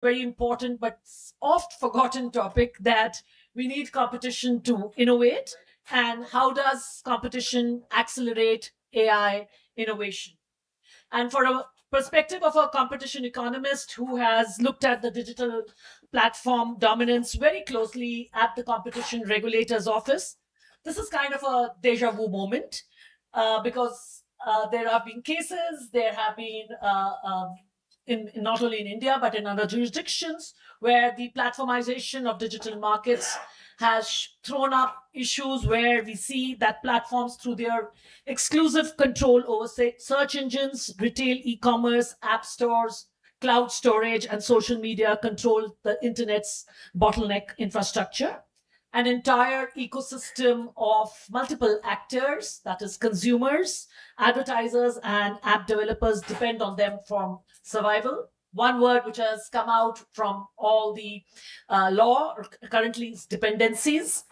very important but oft forgotten topic, that we need competition to innovate. And how does competition accelerate AI innovation? And for a perspective of a competition economist who has looked at the digital platform dominance very closely at the competition regulator's office, this is kind of a deja vu moment, because there have been cases, there have been not only in India but in other jurisdictions, where the platformization of digital markets has thrown up issues where we see that platforms, through their exclusive control over, say, search engines, retail e-commerce, app stores, cloud storage, and social media, control the internet's bottleneck infrastructure. An entire ecosystem of multiple actors, that is consumers, advertisers, and app developers, depend on them for survival. One word which has come out from all the law currently is dependencies.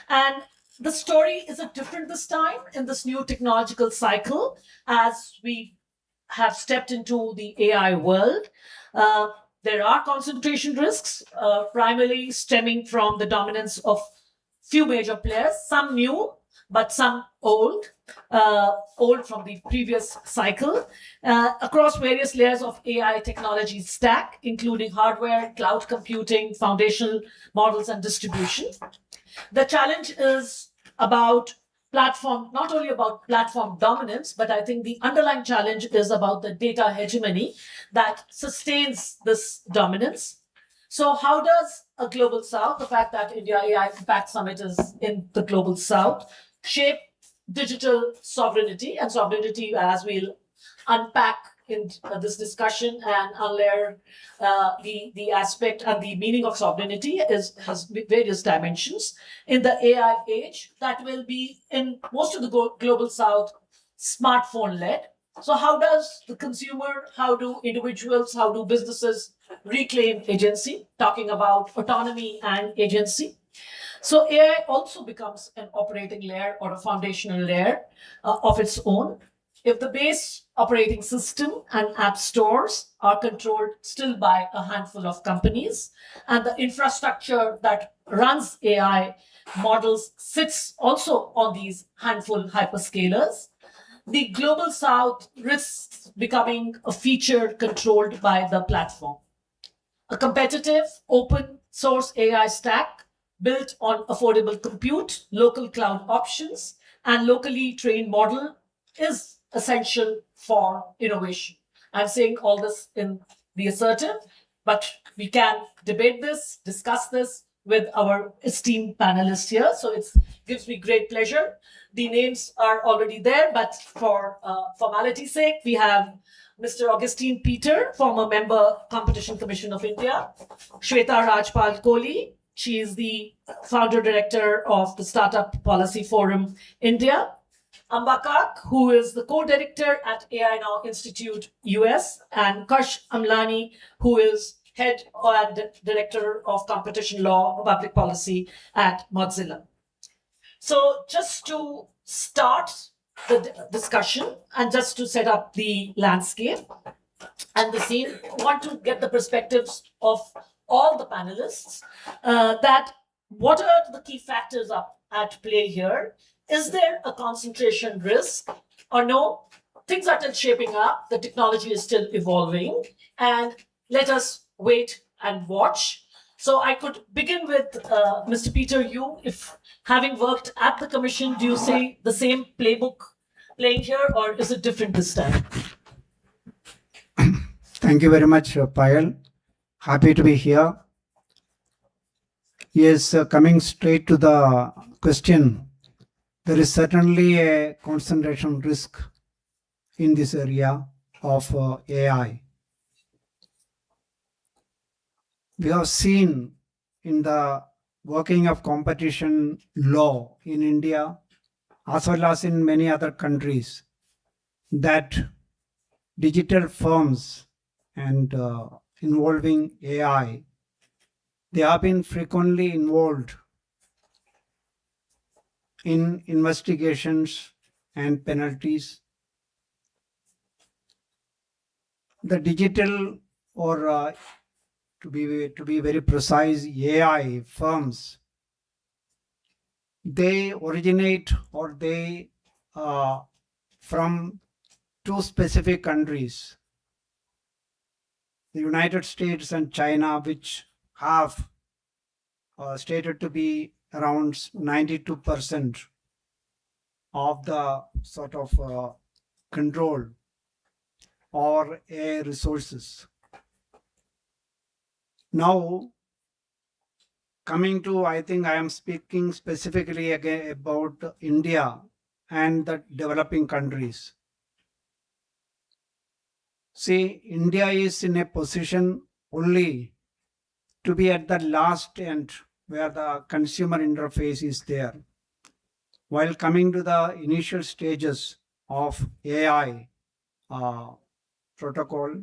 And the story is a different this time in this new technological cycle, as we have stepped into the AI world. Uh, there are concentration risks, primarily stemming from the dominance of few major players, some new, but some old from the previous cycle, across various layers of AI technology stack, including hardware, cloud computing, foundational models, and distribution. The challenge is about platform, not only about platform dominance, but I think the underlying challenge is about the data hegemony that sustains this dominance. So, how does a global south, the fact that India AI Impact Summit is in the global south, shape digital sovereignty? And sovereignty, as we'll unpack in this discussion and unlayer the aspect and the meaning of sovereignty, has various dimensions in the AI age that will be in most of the global south smartphone led. So how does the consumer, how do individuals, how do businesses reclaim agency? Talking about autonomy and agency. So AI also becomes an operating layer or a foundational layer of its own. If the base operating system and app stores are controlled still by a handful of companies, and the infrastructure that runs AI models sits also on these handful hyperscalers, the global south risks becoming a feature controlled by the platform. A competitive open source AI stack built on affordable compute, local cloud options, and locally trained model is essential for innovation. I'm saying all this in the assertive, but we can debate this, discuss this with our esteemed panelists here. So it gives me great pleasure. The names are already there, but for formality's sake, we have Mr. Augustine Peter, former member, Competition Commission of India; Shweta Rajpal Kohli, she is the founder director of the Startup Policy Forum India; Ambakak, who is the co-director at AI Now Institute US; and Karsh Amlani, who is head and director of competition law public policy at Mozilla. So just to start the discussion and just to set up the landscape and the scene, I want to get the perspectives of all the panelists, that what are the key factors at play here? Is there a concentration risk or no? Things are still shaping up, the technology is still evolving, and let us wait and watch. So I could begin with Mr. Peter, you, if having worked at the commission, do you see the same playbook playing here, or is it different this time? Thank you very much, Payal. Happy to be here. Yes, coming straight to the question, there is certainly a concentration risk in this area of AI. We have seen in the working of competition law in India, as well as in many other countries, that digital firms and involving AI, they have been frequently involved in investigations and penalties. The digital or to be very precise, AI firms, they originate or they from two specific countries, the United States and China, which have stated to be around 92% of the sort of control or air resources. Now, coming to, I think I am speaking specifically again about India and the developing countries. See, India is in a position only to be at the last end where the consumer interface is there. While coming to the initial stages of AI protocol,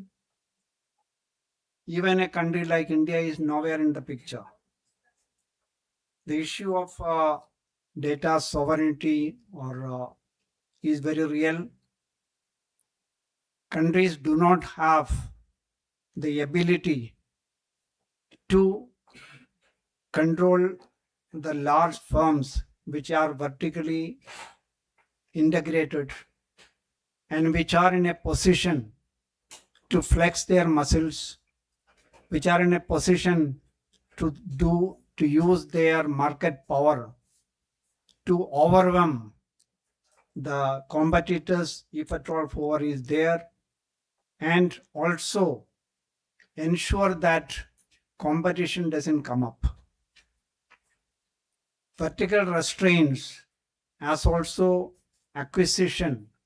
even a country like India is nowhere in the picture. The issue of data sovereignty or is very real. Countries do not have the ability to control the large firms which are vertically integrated and which are in a position to flex their muscles, which are in a position to use their market power to overwhelm the competitors if at all power is there, and also ensure that competition doesn't come up. Vertical restraints as also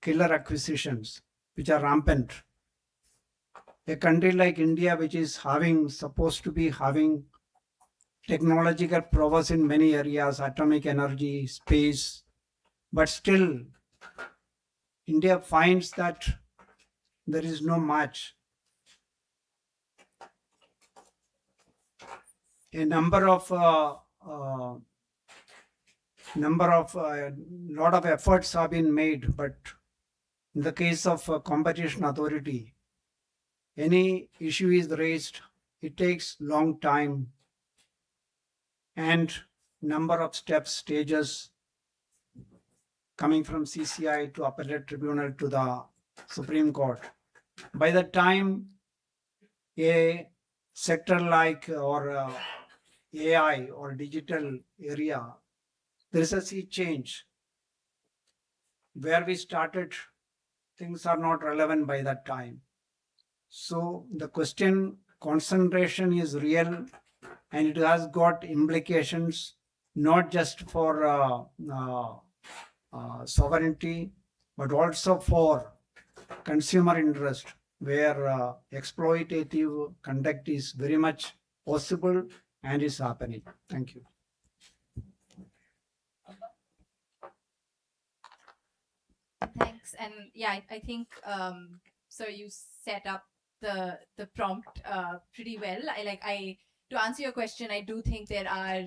killer acquisitions, which are rampant. A country like India, which is supposed to be having technological prowess in many areas, atomic energy, space, but still India finds that there is no match. A lot of efforts have been made, but in the case of competition authority, any issue is raised, it takes long time and number of stages coming from CCI to appellate tribunal to the Supreme Court. By the time a sector like or AI or digital area, there is a sea change. Where we started, things are not relevant by that time. So the question concentration is real and it has got implications not just for sovereignty, but also for consumer interest, where exploitative conduct is very much possible and is happening. Thank you. Thanks. And yeah, I think so you set up the prompt pretty well. To answer your question, I do think there are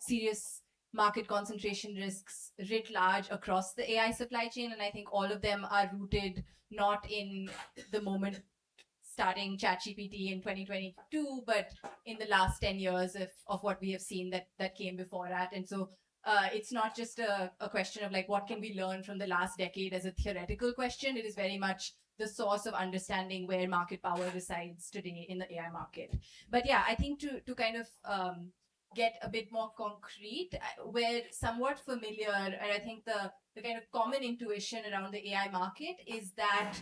serious market concentration risks writ large across the AI supply chain, and I think all of them are rooted not in the moment starting ChatGPT in 2022, but in the last 10 years of what we have seen that came before that. And so it's not just a question of like what can we learn from the last decade as a theoretical question. It is very much the source of understanding where market power resides today in the AI market. But yeah, I think to kind of get a bit more concrete, we're somewhat familiar, and I think the kind of common intuition around the AI market is that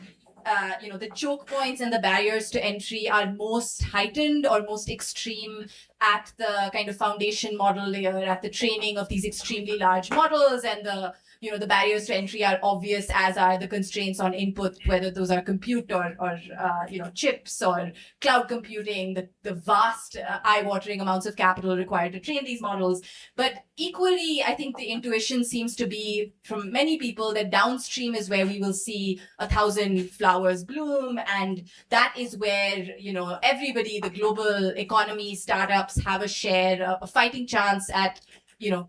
the choke points and the barriers to entry are most heightened or most extreme at the kind of foundation model layer, at the training of these extremely large models, and the barriers to entry are obvious, as are the constraints on input, whether those are compute or chips or cloud computing, the vast eye-watering amounts of capital required to train these models. But equally, I think the intuition seems to be from many people that downstream is where we will see 1,000 flowers bloom, and that is where everybody, the global economy, startups have a share, a fighting chance at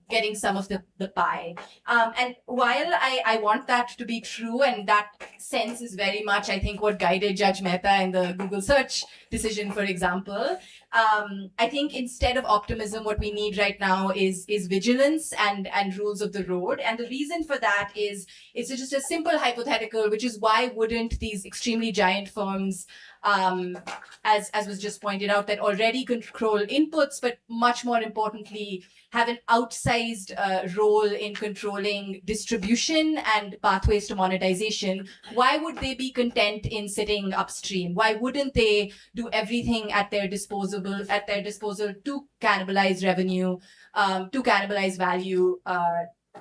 getting some of the pie. And while I want that to be true, and that sense is very much, I think, what guided Judge Mehta in the Google search decision, for example, I think instead of optimism, what we need right now is vigilance and rules of the road. And the reason for that is it's just a simple hypothetical, which is why wouldn't these extremely giant firms, as was just pointed out, that already control inputs, but much more importantly, have an outsized role in controlling distribution and pathways to monetization, why would they be content in sitting upstream? Why wouldn't they do everything at their disposal to cannibalize revenue, to cannibalize value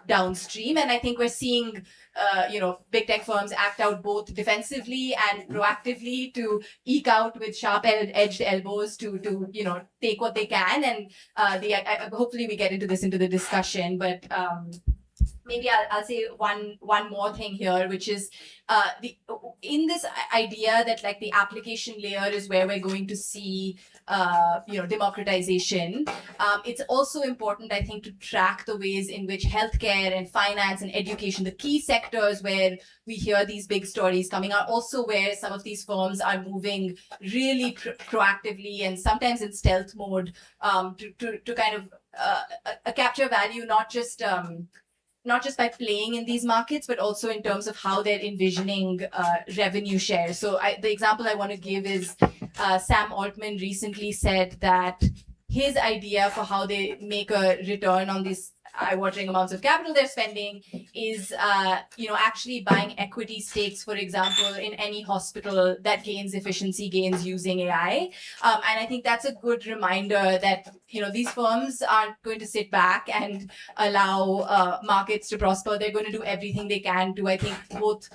downstream? And I think we're seeing big tech firms act out both defensively and proactively to eke out with sharp-edged elbows to take what they can. And hopefully we get into the discussion, but maybe I'll say one more thing here, which is in this idea that like the application layer is where we're going to see democratization. It's also important, I think, to track the ways in which healthcare and finance and education, the key sectors where we hear these big stories coming, are also where some of these firms are moving really proactively and sometimes in stealth mode to kind of capture value, not just by playing in these markets, but also in terms of how they're envisioning revenue share. So the example I want to give is Sam Altman recently said that his idea for how they make a return on these eye-watering amounts of capital they're spending is, actually buying equity stakes, for example, in any hospital that gains efficiency gains using AI. And I think that's a good reminder that, these firms aren't going to sit back and allow markets to prosper. They're going to do everything they can to, I think, both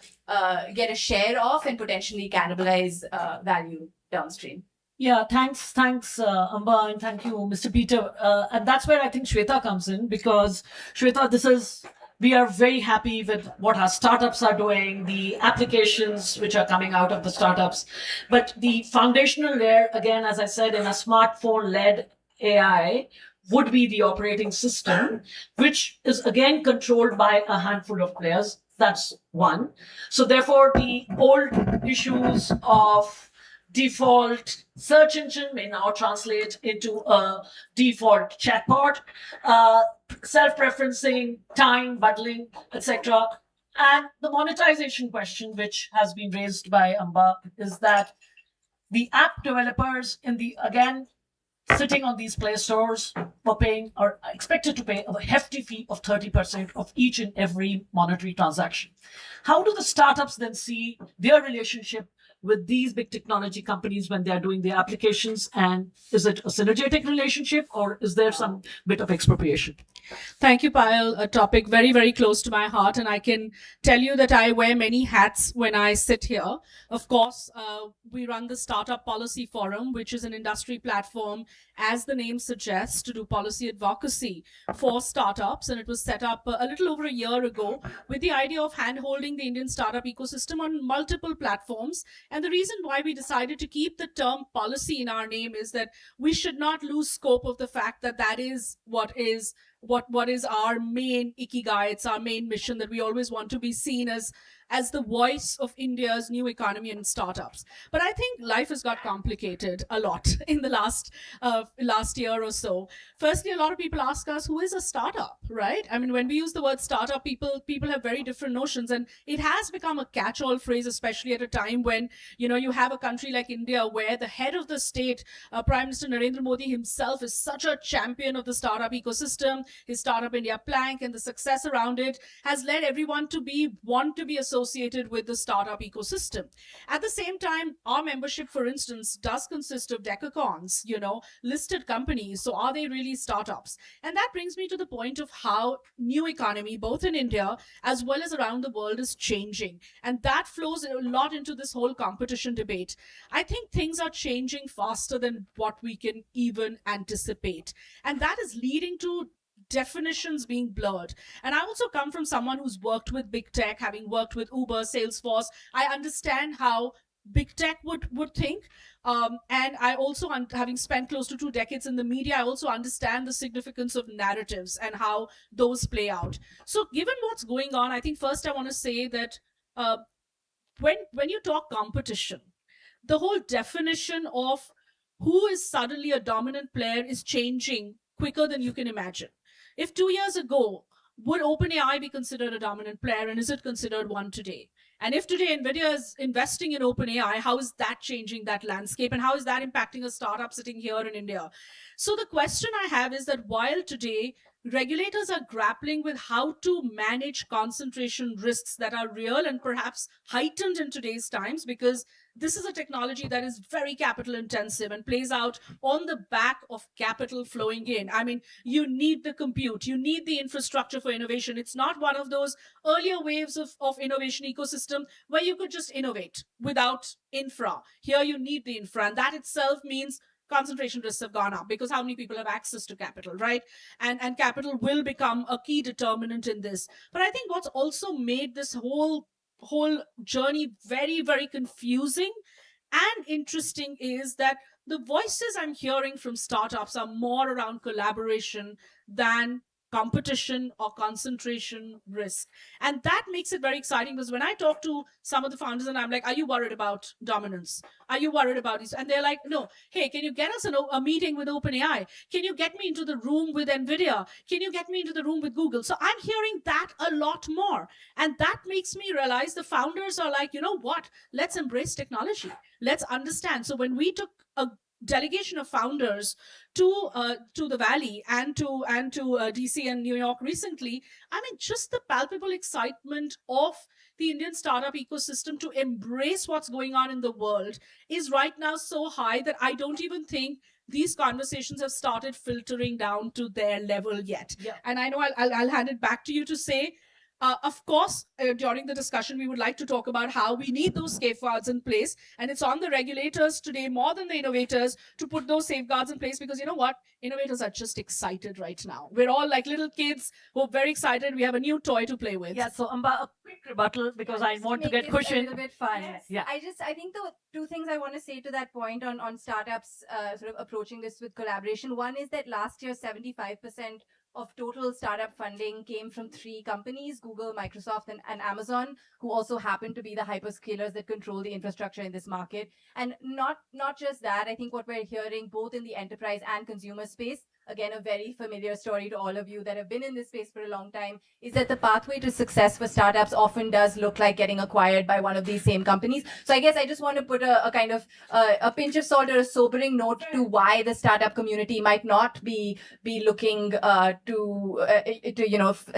get a share of and potentially cannibalize value downstream. Yeah, thanks, Amba, and thank you, Mr. Peter. And that's where I think Shweta comes in, because Shweta, we are very happy with what our startups are doing, the applications which are coming out of the startups. But the foundational layer, again, as I said, in a smartphone-led AI would be the operating system, which is again controlled by a handful of players. That's one. So therefore, the old issues of default search engine may now translate into a default chatbot, self-preferencing, time, bundling, etc. And the monetization question, which has been raised by Amba, is that the app developers sitting on these Play Stores are expected to pay a hefty fee of 30% of each and every monetary transaction. How do the startups then see their relationship with these big technology companies when they are doing their applications? And is it a synergetic relationship, or is there some bit of expropriation? Thank you, Payal. A topic very, very close to my heart. And I can tell you that I wear many hats when I sit here. Of course, we run the Startup Policy Forum, which is an industry platform, as the name suggests, to do policy advocacy for startups. And it was set up a little over a year ago with the idea of hand-holding the Indian startup ecosystem on multiple platforms. And the reason why we decided to keep the term policy in our name is that we should not lose scope of the fact that that is what is our main ikigai. It's our main mission, that we always want to be seen as the voice of India's new economy and startups. But I think life has got complicated a lot in the last year or so. Firstly, a lot of people ask us, who is a startup, right? I mean, when we use the word startup, people have very different notions, and it has become a catch-all phrase, especially at a time when, you have a country like India where the head of the state, Prime Minister Narendra Modi himself, is such a champion of the startup ecosystem. His Startup India plank and the success around it has led everyone to want to be associated with the startup ecosystem. At the same time, our membership, for instance, does consist of decacorns, listed companies. So are they really startups? And that brings me to the point of how new economy, both in India as well as around the world, is changing. And that flows a lot into this whole competition debate. I think things are changing faster than what we can even anticipate. And that is leading to definitions being blurred. And I also come from someone who's worked with big tech, having worked with Uber, Salesforce. I understand how big tech would think. And I also, having spent close to 2 decades in the media, I also understand the significance of narratives and how those play out. So given what's going on, I think first I want to say that when you talk competition, the whole definition of who is suddenly a dominant player is changing quicker than you can imagine. If 2 years ago, would OpenAI be considered a dominant player, and is it considered one today? And if today NVIDIA is investing in OpenAI, how is that changing that landscape? And how is that impacting a startup sitting here in India? So the question I have is that while today regulators are grappling with how to manage concentration risks that are real and perhaps heightened in today's times, because this is a technology that is very capital intensive and plays out on the back of capital flowing in. I mean, you need the compute, you need the infrastructure for innovation. It's not one of those earlier waves of innovation ecosystem where you could just innovate without infra. Here you need the infra, and that itself means concentration risks have gone up because how many people have access to capital, right? And capital will become a key determinant in this. But I think what's also made this whole journey very, very confusing and interesting is that the voices I'm hearing from startups are more around collaboration than competition or concentration risk. And that makes it very exciting, because when I talk to some of the founders and I'm like, are you worried about dominance? Are you worried about this? And they're like, no. Hey, can you get us a meeting with OpenAI? Can you get me into the room with NVIDIA? Can you get me into the room with Google? So I'm hearing that a lot more. And that makes me realize the founders are like, you know what? Let's embrace technology. Let's understand. So when we took a delegation of founders to the Valley and to DC and New York recently, I mean, just the palpable excitement of the Indian startup ecosystem to embrace what's going on in the world is right now so high that I don't even think these conversations have started filtering down to their level yet. Yeah. And I know I'll hand it back to you to say, of course, during the discussion, we would like to talk about how we need those safeguards in place. And it's on the regulators today, more than the innovators, to put those safeguards in place, because you know what? Innovators are just excited right now. We're all like little kids who are very excited. We have a new toy to play with. Yeah, so Amba, a quick rebuttal, because I Just want to make get this Khush a in. little bit fun. Yes. Yeah. I think the two things I want to say to that point on startups sort of approaching this with collaboration. One is that last year, 75% of total startup funding came from 3 companies, Google, Microsoft, and Amazon, who also happen to be the hyperscalers that control the infrastructure in this market. And not just that, I think what we're hearing both in the enterprise and consumer space, again, a very familiar story to all of you that have been in this space for a long time, is that the pathway to success for startups often does look like getting acquired by one of these same companies. So I guess I just want to put a kind of a pinch of salt or a sobering note to why the startup community might not be looking to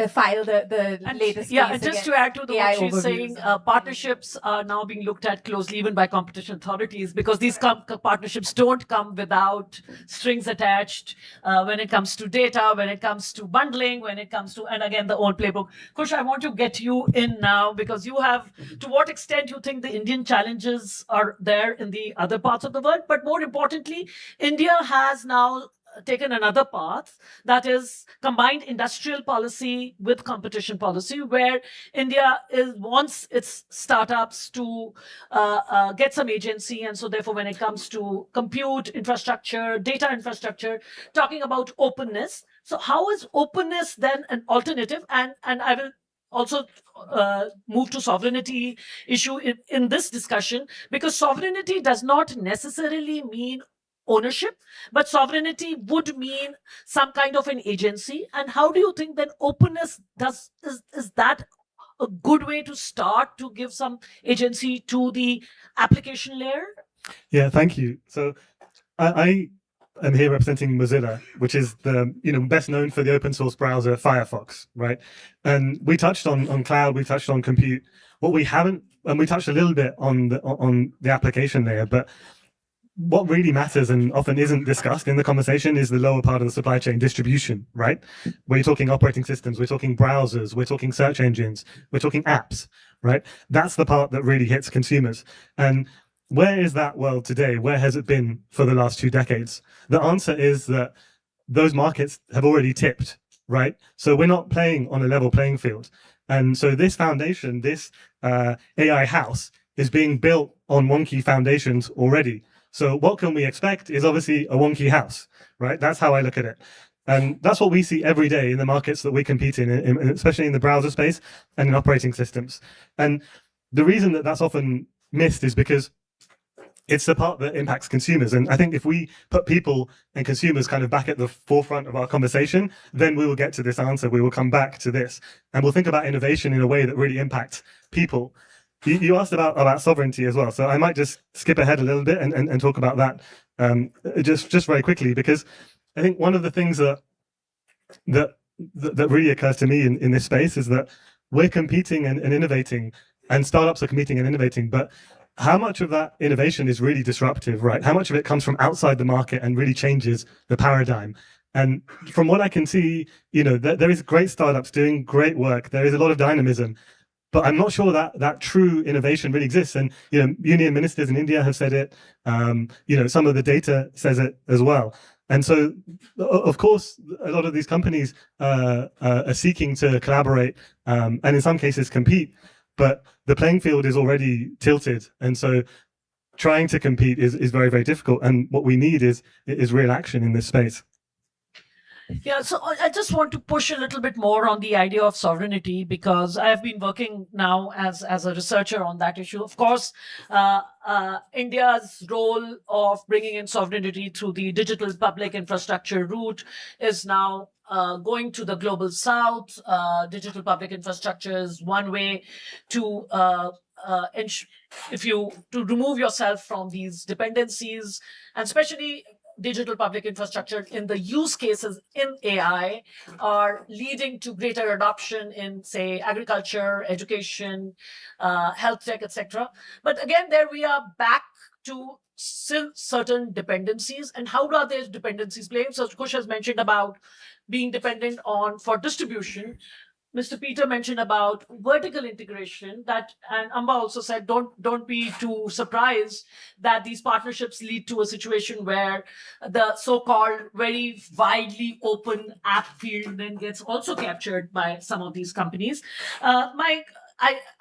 file the And latest yeah, case and just against to add to the, AI what she's overviews. saying, partnerships are now being looked at closely even by competition authorities, because these partnerships don't come without strings attached when it comes to data, when it comes to bundling, when it comes to, and again, the old playbook. Khush, I want to get you in now, because you have, to what extent you think the Indian challenges are there in the other parts of the world, but more importantly, India has now taken another path, that is combined industrial policy with competition policy, where India wants its startups to get some agency. And so therefore, when it comes to compute infrastructure, data infrastructure, talking about openness. So how is openness then an alternative? And I will also move to sovereignty issue in this discussion, because sovereignty does not necessarily mean ownership, but sovereignty would mean some kind of an agency. And how do you think that openness is that a good way to start to give some agency to the application layer? Yeah, thank you. So I am here representing Mozilla, which is the best known for the open source browser Firefox, right? And we touched on cloud, we touched on compute. What we haven't, and we touched a little bit on the application layer, but what really matters and often isn't discussed in the conversation is the lower part of the supply chain, distribution, right? We're talking operating systems, we're talking browsers, we're talking search engines, we're talking apps, right? That's the part that really hits consumers. And where is that world today? Where has it been for the last 2 decades? The answer is that those markets have already tipped, right? So we're not playing on a level playing field. And so this foundation, this AI house, is being built on wonky foundations already. So what can we expect is obviously a wonky house, right? That's how I look at it. And that's what we see every day in the markets that we compete in, especially in the browser space and in operating systems. And the reason that that's often missed is because it's the part that impacts consumers. And I think if we put people and consumers kind of back at the forefront of our conversation, then we will get to this answer. We will come back to this, and we'll think about innovation in a way that really impacts people. You asked about sovereignty as well, so I might just skip ahead a little bit and talk about that just very quickly, because I think one of the things that really occurs to me in this space is that we're competing and innovating, and startups are competing and innovating, but how much of that innovation is really disruptive, right? How much of it comes from outside the market and really changes the paradigm? And from what I can see, there is great startups doing great work. There is a lot of dynamism, but I'm not sure that true innovation really exists. And union ministers in India have said it. Some of the data says it as well. And so, of course, a lot of these companies are seeking to collaborate and in some cases compete, but the playing field is already tilted. And so trying to compete is very, very difficult. And what we need is real action in this space. Yeah, so I just want to push a little bit more on the idea of sovereignty, because I have been working now as a researcher on that issue. Of course, India's role of bringing in sovereignty through the digital public infrastructure route is now going to the global south. Digital public infrastructure is one way to to remove yourself from these dependencies, and especially digital public infrastructure in the use cases in AI are leading to greater adoption in, say, agriculture, education, health tech, etc. But again, there we are back to still certain dependencies. And how are those dependencies playing? So Kush has mentioned about being dependent on for distribution. Mr. Peter mentioned about vertical integration, and Amba also said, don't be too surprised that these partnerships lead to a situation where the so-called very widely open app field then gets also captured by some of these companies. Mike,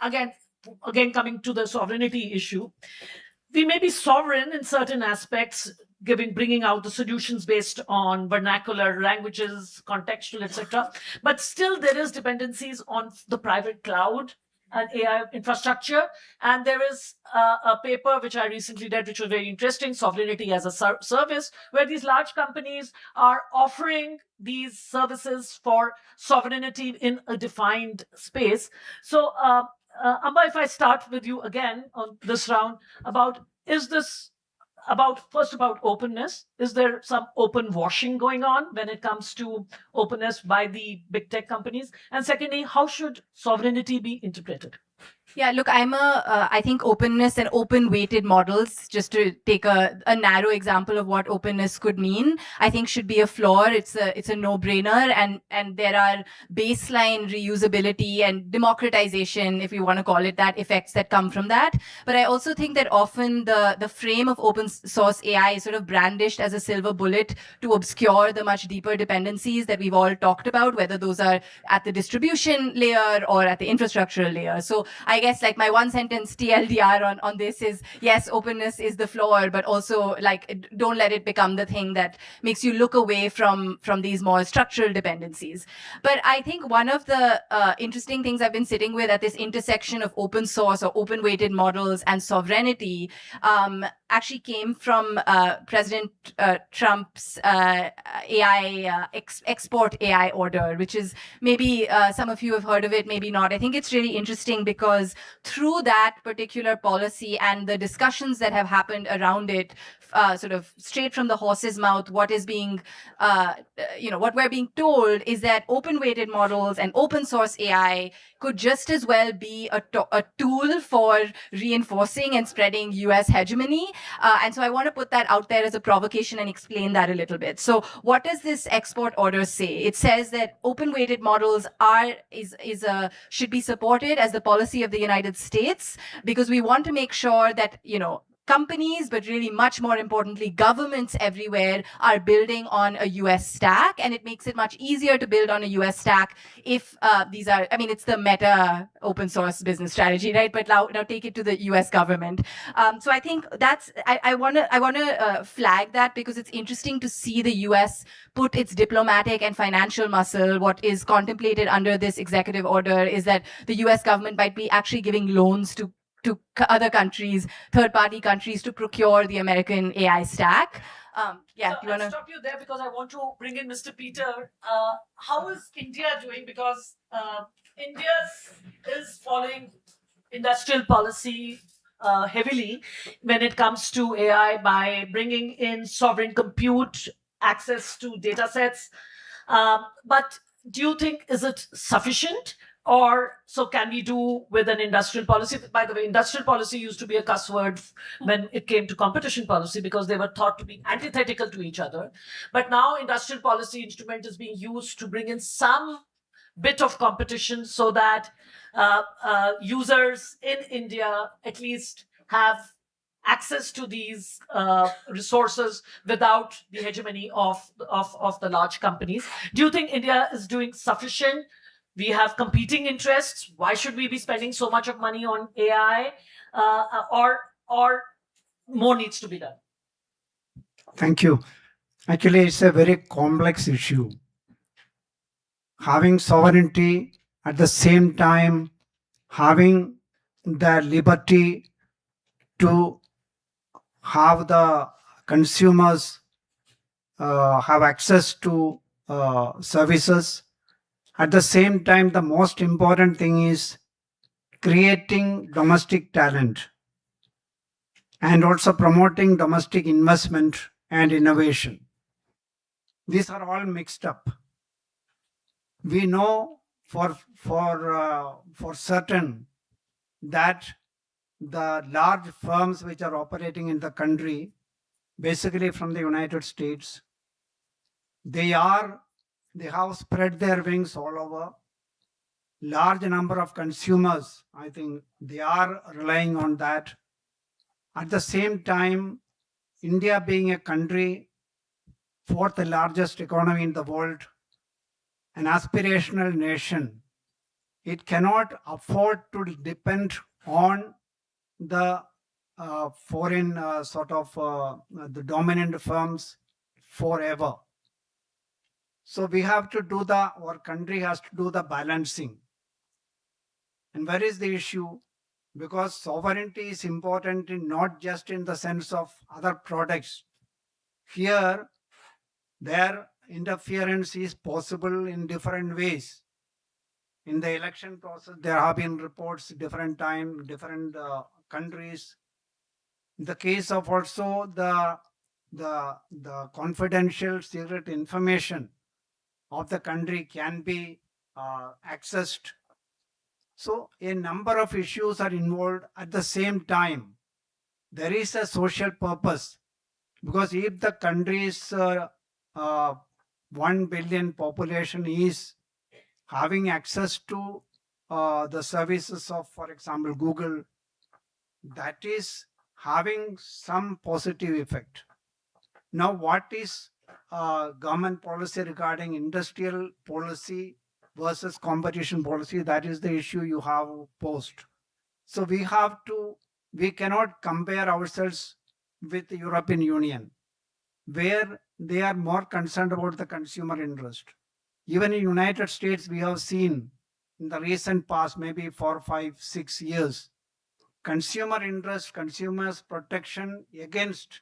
again coming to the sovereignty issue, we may be sovereign in certain aspects, bringing out the solutions based on vernacular languages, contextual, etc. But still, there is dependencies on the private cloud and AI infrastructure. And there is a paper which I recently read, which was very interesting, Sovereignty as a Service, where these large companies are offering these services for sovereignty in a defined space. So, Amba, if I start with you again on this round, first about openness. Is there some open washing going on when it comes to openness by the big tech companies? And secondly, how should sovereignty be interpreted? Yeah, look, I think openness and open weighted models, just to take a narrow example of what openness could mean, I think should be a floor. It's a no-brainer, and there are baseline reusability and democratization, if you want to call it that, effects that come from that. But I also think that often the frame of open source AI is sort of brandished as a silver bullet to obscure the much deeper dependencies that we've all talked about, whether those are at the distribution layer or at the infrastructural layer. So I guess like my one sentence TLDR on this is, yes, openness is the floor, but also like don't let it become the thing that makes you look away from these more structural dependencies. But I think one of the interesting things I've been sitting with at this intersection of open source or open weighted models and sovereignty actually came from President Trump's AI export AI order, which is maybe some of you have heard of it, maybe not. I think it's really interesting because through that particular policy and the discussions that have happened around it, sort of straight from the horse's mouth, what is being, what we're being told is that open weighted models and open source AI could just as well be a tool for reinforcing and spreading US hegemony. And so I want to put that out there as a provocation and explain that a little bit. So what does this export order say? It says that open weighted models should be supported as the policy of the United States, because we want to make sure that, companies, but really much more importantly, governments everywhere are building on a US stack, and it makes it much easier to build on a US stack if these are, it's the meta open source business strategy, right? But now take it to the US government. So I think that's, I want to flag that because it's interesting to see the US put its diplomatic and financial muscle. What is contemplated under this executive order is that the US government might be actually giving loans to to other countries, third-party countries, to procure the American AI stack. Yeah, So you wanna? I'll stop you there because I want to bring in Mr. Peter. How is India doing? Because India is following industrial policy heavily when it comes to AI by bringing in sovereign compute, access to data sets. But do you think is it sufficient? Or so can we do with an industrial policy? By the way, industrial policy used to be a cuss word when it came to competition policy because they were thought to be antithetical to each other. But now industrial policy instrument is being used to bring in some bit of competition so that users in India at least have access to these resources without the hegemony of the large companies. Do you think India is doing sufficient? We have competing interests. Why should we be spending so much of money on AI? Or more needs to be done? Thank you. Actually, it's a very complex issue. Having sovereignty at the same time, having the liberty to have the consumers have access to services. At the same time, the most important thing is creating domestic talent and also promoting domestic investment and innovation. These are all mixed up. We know for certain that the large firms which are operating in the country, basically from the United States, they have spread their wings all over. Large number of consumers, I think they are relying on that. At the same time, India being a country, fourth largest economy in the world, an aspirational nation, it cannot afford to depend on the foreign the dominant firms forever. So we have to do our country has to do the balancing. And where is the issue? Because sovereignty is important not just in the sense of other products. Here, their interference is possible in different ways. In the election process, there have been reports different time, different countries. In the case of also the confidential secret information of the country can be accessed. So a number of issues are involved at the same time. There is a social purpose because if the country's 1 billion population is having access to the services of, for example, Google, that is having some positive effect. Now, what is government policy regarding industrial policy versus competition policy? That is the issue you have posed. So we cannot compare ourselves with the European Union, where they are more concerned about the consumer interest. Even in United States, we have seen in the recent past, maybe 4, 5, 6 years, consumer interest, consumers protection against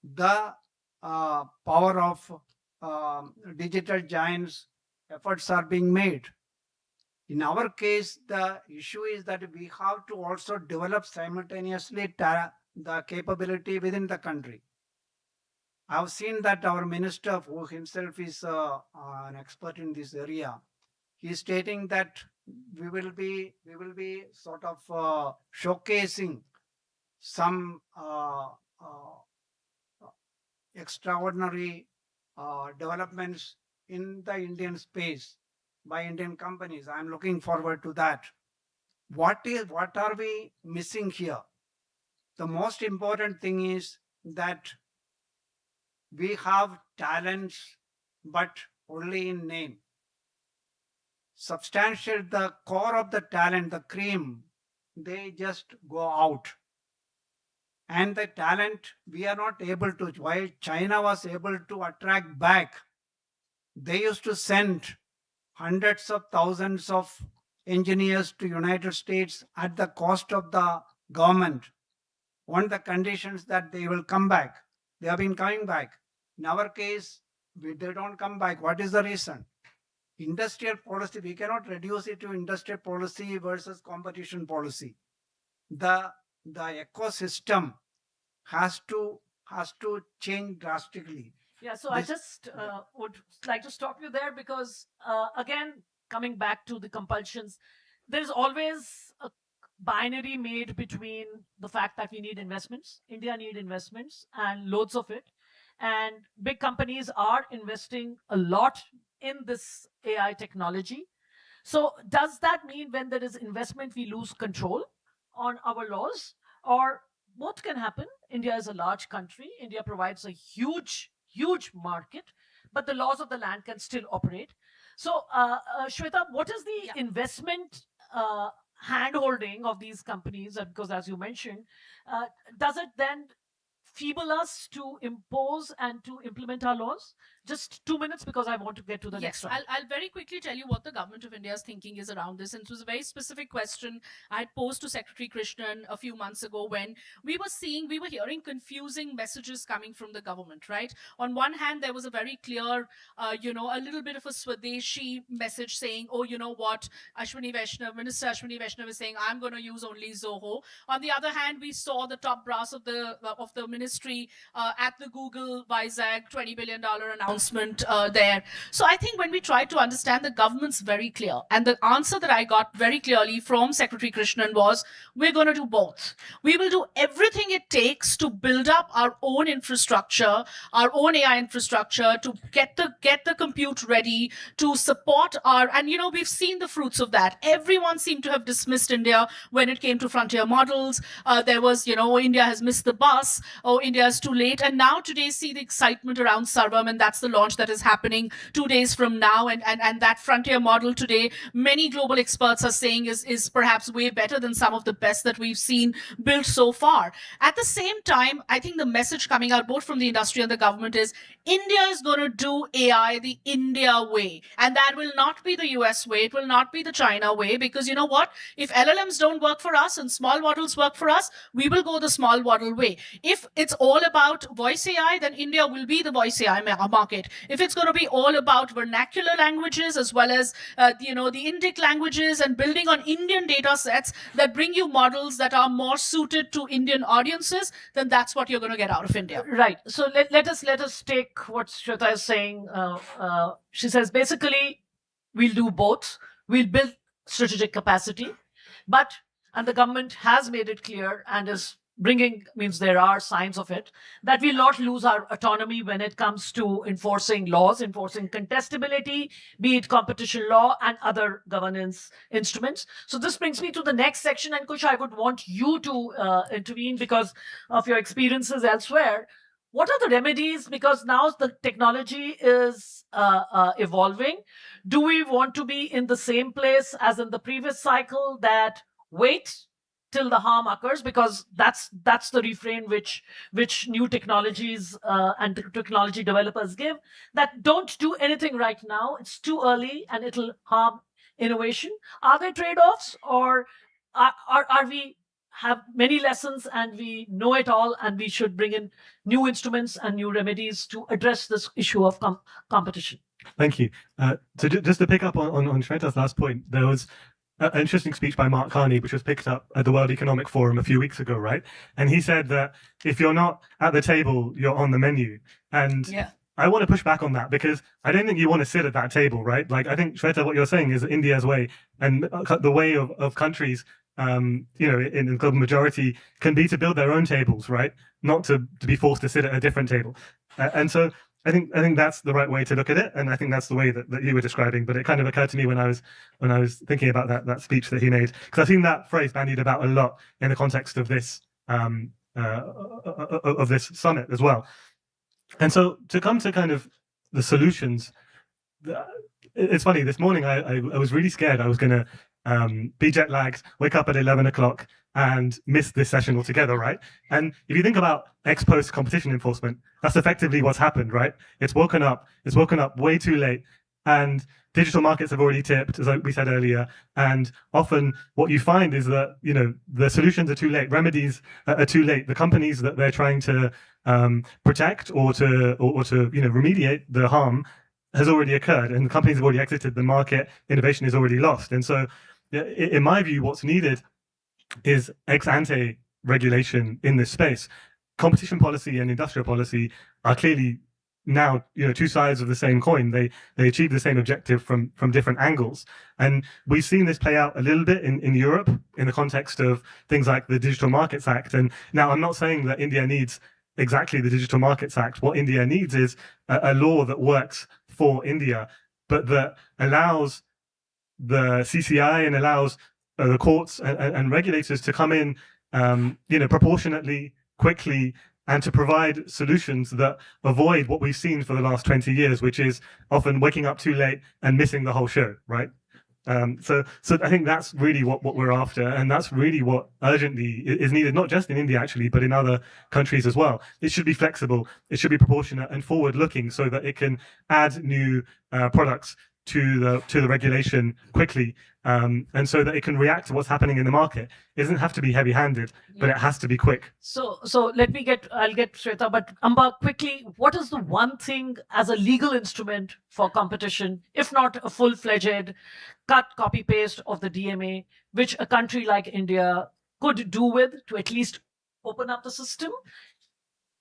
the power of digital giants efforts are being made. In our case, the issue is that we have to also develop simultaneously the capability within the country. I have seen that our minister, who himself is an expert in this area, he is stating that we will be sort of showcasing some extraordinary developments in the Indian space by Indian companies. I am looking forward to that. What are we missing here? The most important thing is that we have talents, but only in name. Substantial, the core of the talent, the cream, they just go out. And the talent, we are not able to. While China was able to attract back, they used to send hundreds of thousands of engineers to United States at the cost of the government on the conditions that they will come back. They have been coming back. In our case, they don't come back. What is the reason? Industrial policy, we cannot reduce it to industrial policy versus competition policy. The ecosystem has to change drastically. Yeah, so I This- just would like to stop you there because, again, coming back to the compulsions, there's always a binary made between the fact that we need investments, India need investments, and loads of it. And big companies are investing a lot in this AI technology. So does that mean when there is investment, we lose control on our laws? Or both can happen. India is a large country. India provides a huge market, but the laws of the land can still operate. So, Shweta, what is the Yeah. investment hand-holding of these companies? Because as you mentioned, does it then feeble us to impose and to implement our laws? Just 2 minutes because I want to get to the next Yes, one. I'll very quickly tell you what the government of India's thinking is around this. And it was a very specific question I had posed to Secretary Krishnan a few months ago when we were hearing confusing messages coming from the government, right? On one hand, there was a very clear, a little bit of a Swadeshi message saying, oh, you know what, Minister Ashwini Vaishnav is saying, I'm going to use only Zoho. On the other hand, we saw the top brass of the ministry at the Google Vizag $20 billion announcement there. So I think when we try to understand, the government's very clear. And the answer that I got very clearly from Secretary Krishnan was, we're going to do both. We will do everything it takes to build up our own infrastructure, our own AI infrastructure, to get the compute ready, to support and we've seen the fruits of that. Everyone seemed to have dismissed India when it came to frontier models. There was, oh, India has missed the bus, oh, India is too late. And now today see the excitement around Sarvam, and that's the launch that is happening 2 days from now. And that frontier model today, many global experts are saying is perhaps way better than some of the best that we've seen built so far. At the same time, I think the message coming out both from the industry and the government is India is going to do AI the India way. And that will not be the US way. It will not be the China way, because you know what? If LLMs don't work for us and small models work for us, we will go the small model way. If it's all about voice AI, then India will be the voice AI market. If it's going to be all about vernacular languages as well as, the Indic languages and building on Indian data sets that bring you models that are more suited to Indian audiences, then that's what you're going to get out of India. Right. So let us take what Shweta is saying. She says basically we'll do both. We'll build strategic capacity, and the government has made it clear and is bringing, means there are signs of it, that we'll not lose our autonomy when it comes to enforcing laws, enforcing contestability, be it competition law and other governance instruments. So this brings me to the next section, and Kush, I would want you to intervene because of your experiences elsewhere. What are the remedies? Because now the technology is evolving. Do we want to be in the same place as in the previous cycle, that wait till the harm occurs? Because that's the refrain which new technologies and technology developers give, that don't do anything right now. It's too early and it'll harm innovation. Are there trade-offs, or are we have many lessons and we know it all, and we should bring in new instruments and new remedies to address this issue of competition? Thank you. So just to pick up on Shweta's last point, there was an interesting speech by Mark Carney, which was picked up at the World Economic Forum a few weeks ago, right? And he said that if you're not at the table, you're on the menu. And Yeah. I want to push back on that, because I don't think you want to sit at that table, right? Like, I think, Shweta, what you're saying is India's way, and the way of countries, in the global majority, can be to build their own tables, right? Not to be forced to sit at a different table. And so I think that's the right way to look at it, and I think that's the way that you were describing. But it kind of occurred to me when I was thinking about that speech that he made, because I've seen that phrase bandied about a lot in the context of this summit as well. And so to come to kind of the solutions, it's funny. This morning I was really scared I was going to be jet lagged, wake up at 11 o'clock, and miss this session altogether, right? And if you think about ex post competition enforcement, that's effectively what's happened, right? It's woken up way too late. and digital markets have already tipped, as we said earlier. And often what you find is that, the solutions are too late. Remedies are too late. The companies that they're trying to protect or to remediate the harm has already occurred, and the companies have already exited the market. Innovation is already lost. And so, in my view, what's needed is ex ante regulation in this space. Competition policy and industrial policy are clearly now, two sides of the same coin. They achieve the same objective from different angles. And we've seen this play out a little bit in Europe in the context of things like the Digital Markets Act. And now I'm not saying that India needs exactly the Digital Markets Act. What India needs is a law that works for India, but that allows the CCI and allows the courts and regulators to come in, proportionately, quickly, and to provide solutions that avoid what we've seen for the last 20 years, which is often waking up too late and missing the whole show, right? So I think that's really what we're after, and that's really what urgently is needed, not just in India actually, but in other countries as well. It should be flexible, it should be proportionate and forward-looking, so that it can add new products to the regulation quickly, and so that it can react to what's happening in the market. It doesn't have to be heavy-handed, but it has to be quick. So I'll get Shweta, but Amba, quickly, what is the one thing as a legal instrument for competition, if not a full-fledged cut, copy, paste of the DMA, which a country like India could do with to at least open up the system?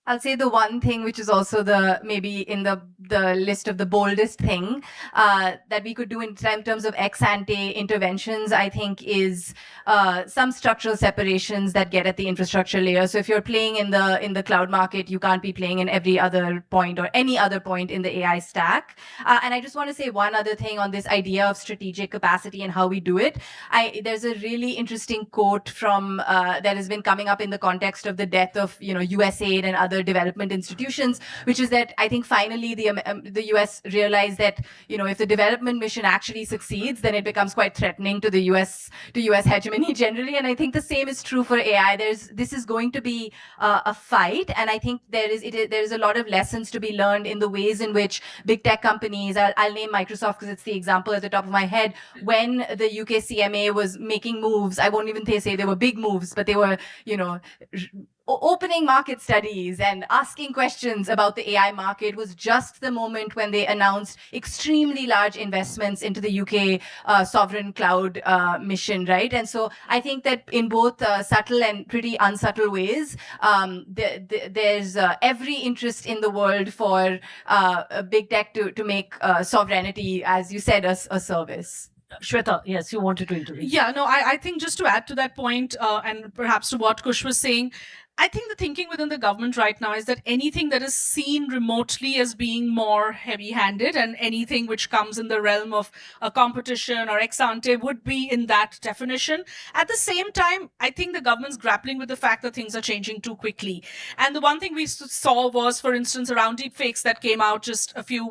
I'll say the one thing, which is also maybe in the list of the boldest thing that we could do in terms of ex ante interventions, I think, is some structural separations that get at the infrastructure layer. So if you're playing in the cloud market, you can't be playing in every other point or any other point in the AI stack. And I just want to say one other thing on this idea of strategic capacity and how we do it. There's a really interesting quote from that has been coming up in the context of the death of USAID and other development institutions, which is that I think finally the US realized that if the development mission actually succeeds, then it becomes quite threatening to the US hegemony generally. And I think the same is true for AI. This is going to be a fight, and I think there is a lot of lessons to be learned in the ways in which big tech companies, I'll name Microsoft because it's the example at the top of my head, when the UK CMA was making moves, I won't even say they were big moves, but they were opening market studies and asking questions about the AI market, was just the moment when they announced extremely large investments into the UK sovereign cloud mission, right? And so I think that in both subtle and pretty unsubtle ways, there's every interest in the world for big tech to make sovereignty, as you said, a service. Shweta, yes, you wanted to intervene. Yeah, no, I think just to add to that point, and perhaps to what Kush was saying, I think the thinking within the government right now is that anything that is seen remotely as being more heavy-handed and anything which comes in the realm of a competition or ex ante would be in that definition. At the same time, I think the government's grappling with the fact that things are changing too quickly. And the one thing we saw was, for instance, around deepfakes that came out just a few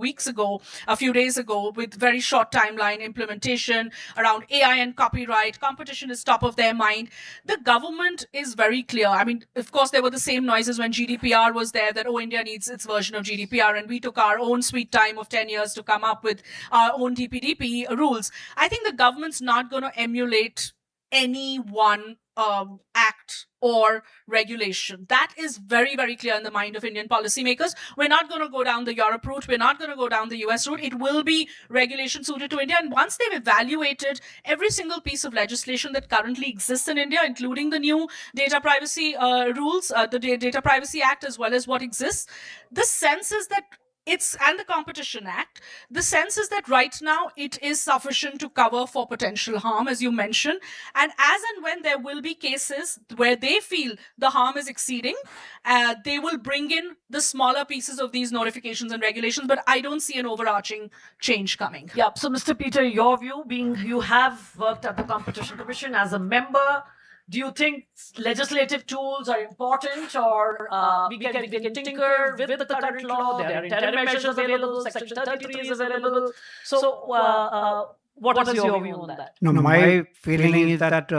days ago, with very short timeline implementation around AI and copyright. Competition is top of their mind. The government is very clear. I mean, of course, there were the same noises when GDPR was there that, India needs its version of GDPR, and we took our own sweet time of 10 years to come up with our own DPDP rules. I think the government's not going to emulate any one act or regulation. That is very, very clear in the mind of Indian policymakers. We're not going to go down the Europe route. We're not going to go down the US route. It will be regulation suited to India. And once they've evaluated every single piece of legislation that currently exists in India, including the new data privacy rules, the Data Privacy Act, as well as what exists, the sense is that and the Competition Act, the sense is that right now it is sufficient to cover for potential harm, as you mentioned. And as and when there will be cases where they feel the harm is exceeding, they will bring in the smaller pieces of these notifications and regulations. But I don't see an overarching change coming. Yeah. So, Mr. Peter, your view, being you have worked at the Competition Commission as a member, do you think legislative tools are important, or we can tinker with the current law? There are interim measures available, Section 33 is available. So, what is your view on that? No, my feeling is that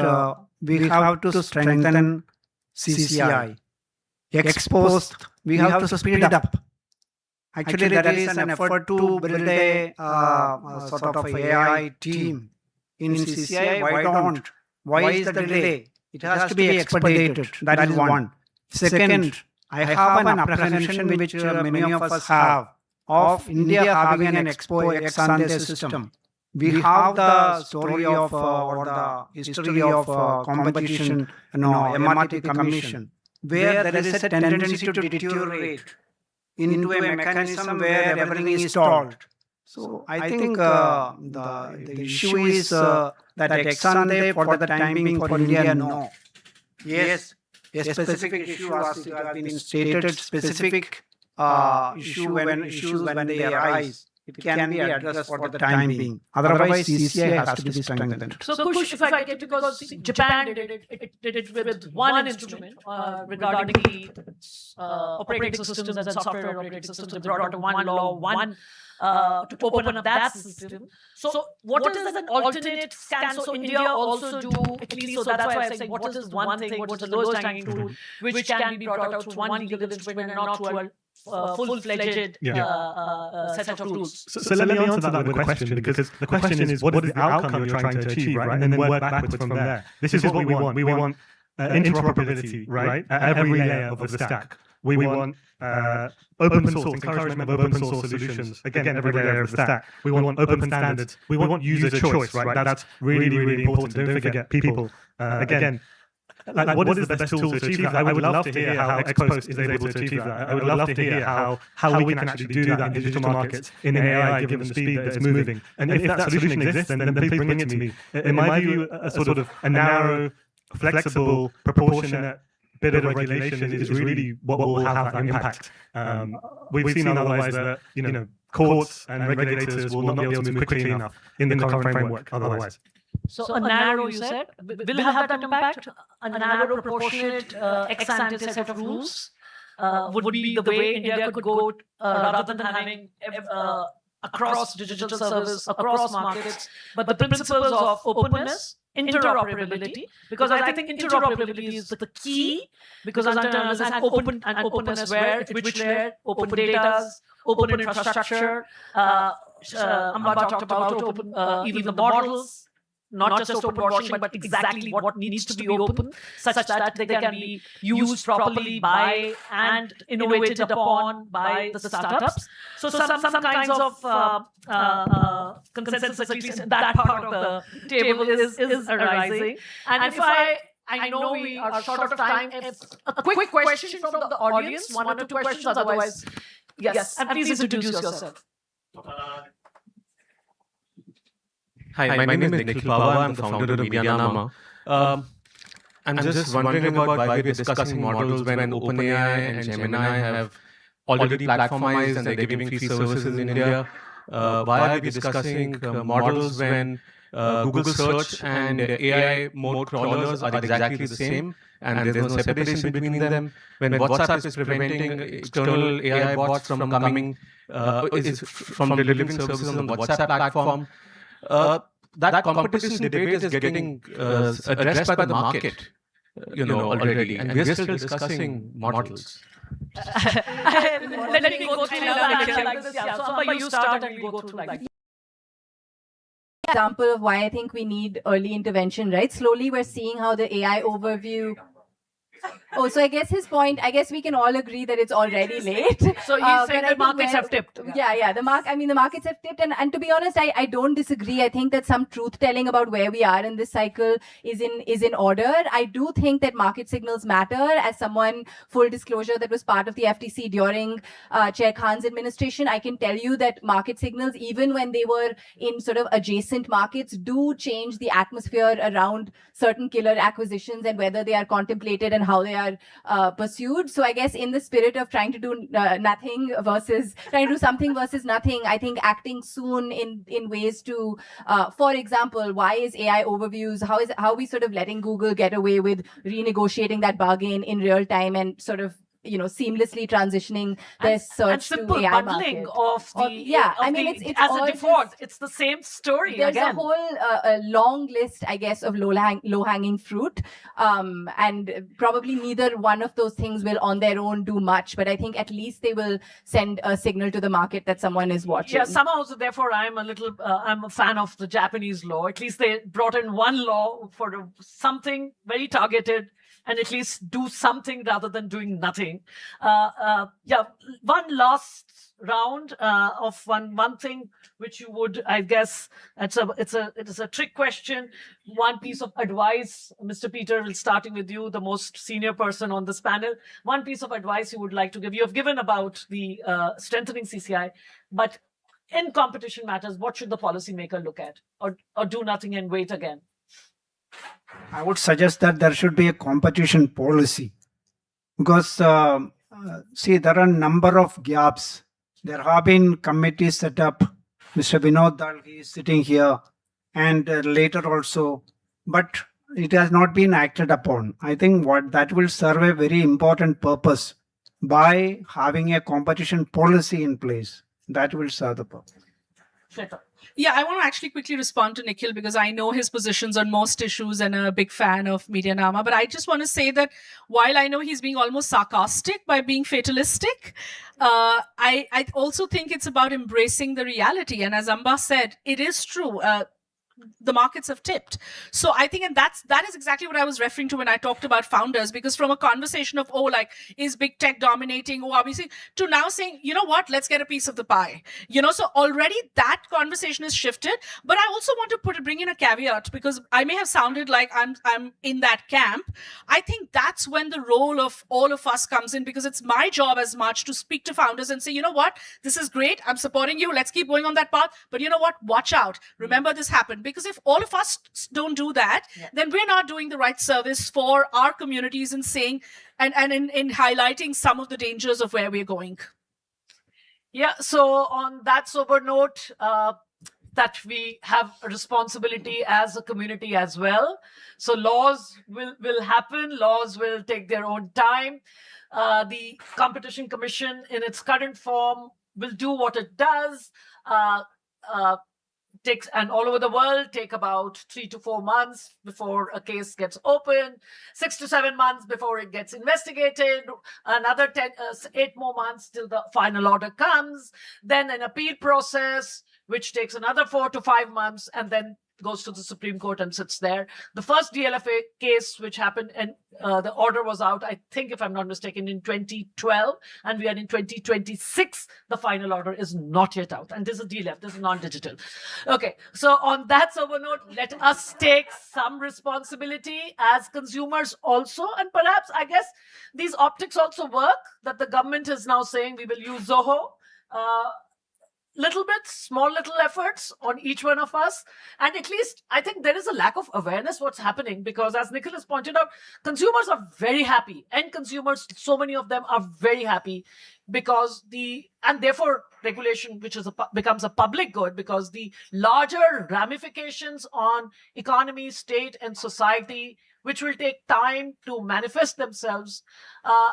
we have to strengthen CCI. Ex post, we have to speed it up. Actually, there is an effort to build a sort of AI team in CCI. Why don't? Why is the delay? It has to be expedited. That is one. Second, I have an apprehension which many of us have of India having an ex ante system. We have the story of or the history of competition, MRTP commission, where there is a tendency to deteriorate into a mechanism where everything is stalled. So I think the issue is that ex ante for the time being for India, no. Yes, a specific issue as it has been stated, specific issues when they arise, it can be addressed for the time being. Otherwise, CCI has to be strengthened. So, Kush, if I get, because Japan did it with one instrument regarding the operating systems and software operating systems. They brought out one law, one to open up that system. So, what is an alternate? Can so India also do at least? So that's why I'm saying, what is one thing? What is the lowest hanging fruit which can be brought out through one legal instrument and not through a full-fledged set of rules? So let me answer that with a question, because the question is, what is the outcome you're trying to achieve, right? And then work backwards from there. This is what we want. We want interoperability, right, at every layer of the stack. We want open source, encouragement of open source solutions, again, every layer of the stack. We want open standards. We want user choice, right? That's really, really important. Don't forget people. Again, like, what is the best tool to achieve that? I would love to hear how Xpost is able to achieve that. I would love to hear how we can actually do that in digital markets in AI, given the speed that it's moving. And if that solution exists, then please bring it to me. In my view, a sort of a narrow, flexible, proportionate bit of regulation is really what will have that impact. We've seen otherwise that courts and regulators will not be able to move quickly enough in the current framework otherwise. So a narrow, you said, will it have that impact? A narrow, proportionate, ex-ante set of rules would be the way India could go rather than having across digital service, across markets, but the principles of openness, interoperability, because I think interoperability is the key, because until an openness where which layer, open data, open infrastructure, Amba talked about open, even the models, not just open washing, but exactly what needs to be open, such that they can be used properly by and innovated upon by the startups. So some kinds of consensus, at least in that part of the table, is arising. And if I know we are short of time, a quick question from the audience, one or two questions, otherwise, yes. And please introduce yourself. Hi, my name is Nikhil Pava. I'm the founder of Medianama. I'm just wondering about why we're discussing models when OpenAI and Gemini have already platformized and they're giving free services in India. Why are we discussing models when Google search and AI mode crawlers are exactly the same and there's no separation between them? When WhatsApp is preventing external AI bots from coming, from delivering services on the WhatsApp platform, that competition debate is getting addressed by the market, already, and we're still discussing models. Let me go through like this. Yeah. So, Amba, you start and we'll go through like this. Example of why I think we need early intervention, right? Slowly we're seeing how the AI overview. Oh, so I guess his point, I guess we can all agree that it's already late. So he's saying the markets have tipped. Yeah. The markets have tipped. And to be honest, I don't disagree. I think that some truth telling about where we are in this cycle is in order. I do think that market signals matter. As someone, full disclosure, that was part of the FTC during Chair Khan's administration, I can tell you that market signals, even when they were in sort of adjacent markets, do change the atmosphere around certain killer acquisitions and whether they are contemplated and how they are pursued. So I guess in the spirit of trying to do nothing versus trying to do something versus nothing, I think acting soon in ways to, for example, why is AI overviews, how are we sort of letting Google get away with renegotiating that bargain in real time and sort of seamlessly transitioning their and search simple to AI bundling market. of the Or- yeah, of I mean, the- it's as all a default. just- It's the same story There's again. a whole long list, I guess, of low-hanging fruit, and probably neither one of those things will on their own do much, but I think at least they will send a signal to the market that someone is watching. Yeah, somehow, so therefore, I'm a fan of the Japanese law. At least they brought in one law for something very targeted, and at least do something rather than doing nothing. Yeah, one last round of one thing which you would, I guess, it is a trick question. One piece of advice, Mr. Peter, starting with you, the most senior person on this panel. One piece of advice you would like to give. You have given about the strengthening CCI, but in competition matters, what should the policymaker look at, or do nothing and wait again? I would suggest that there should be a competition policy, because see, there are a number of gaps. There have been committees set up. Mr. Vinod Dal, he is sitting here, and later also, but it has not been acted upon. I think what that will serve a very important purpose by having a competition policy in place. That will serve the purpose. Shweta. Yeah, I want to actually quickly respond to Nikhil because I know his positions on most issues and a big fan of Medianama. But I just want to say that while I know he's being almost sarcastic by being fatalistic, I also think it's about embracing the reality. And as Amba said, it is true. The markets have tipped. So I think, and that is exactly what I was referring to when I talked about founders, because from a conversation of, oh, like, is big tech dominating? Oh, obviously, to now saying, you know what, let's get a piece of the pie. So already that conversation has shifted. But I also want to bring in a caveat, because I may have sounded like I'm in that camp. I think that's when the role of all of us comes in, because it's my job as much to speak to founders and say, you know what, this is great. I'm supporting you. Let's keep going on that path. But you know what, watch out. Remember, this happened. Because if all of us don't do that, then we're not doing the right service for our communities and saying and in highlighting some of the dangers of where we're going. Yeah, so on that sober note, that we have a responsibility as a community as well. So laws will happen, laws will take their own time. The Competition Commission in its current form will do what it does. Takes, and all over the world, take about 3 to 4 months before a case gets open, 6 to 7 months before it gets investigated, another 8 more months till the final order comes, then an appeal process, which takes another 4 to 5 months, and then goes to the Supreme Court and sits there. The first DLFA case which happened, and the order was out, I think, if I'm not mistaken, in 2012, and we are in 2026. The final order is not yet out, and this is DLF, this is non-digital. Okay, so on that sober note, let us take some responsibility as consumers also, and perhaps, I guess, these optics also work, that the government is now saying we will use Zoho. Little bit, small little efforts on each one of us. And at least I think there is a lack of awareness what's happening, because as Nicholas pointed out, consumers are very happy, and consumers, so many of them are very happy because and therefore regulation, which becomes a public good, because the larger ramifications on economy, state and society, which will take time to manifest themselves,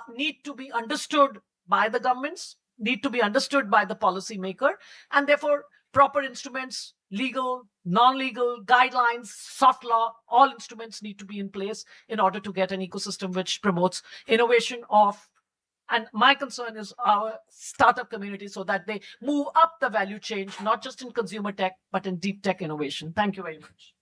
need to be understood by the governments, need to be understood by the policymaker, and therefore proper instruments, legal, non-legal, guidelines, soft law, all instruments need to be in place in order to get an ecosystem which promotes innovation and my concern is our startup community, so that they move up the value chain, not just in consumer tech, but in deep tech innovation. Thank you very much.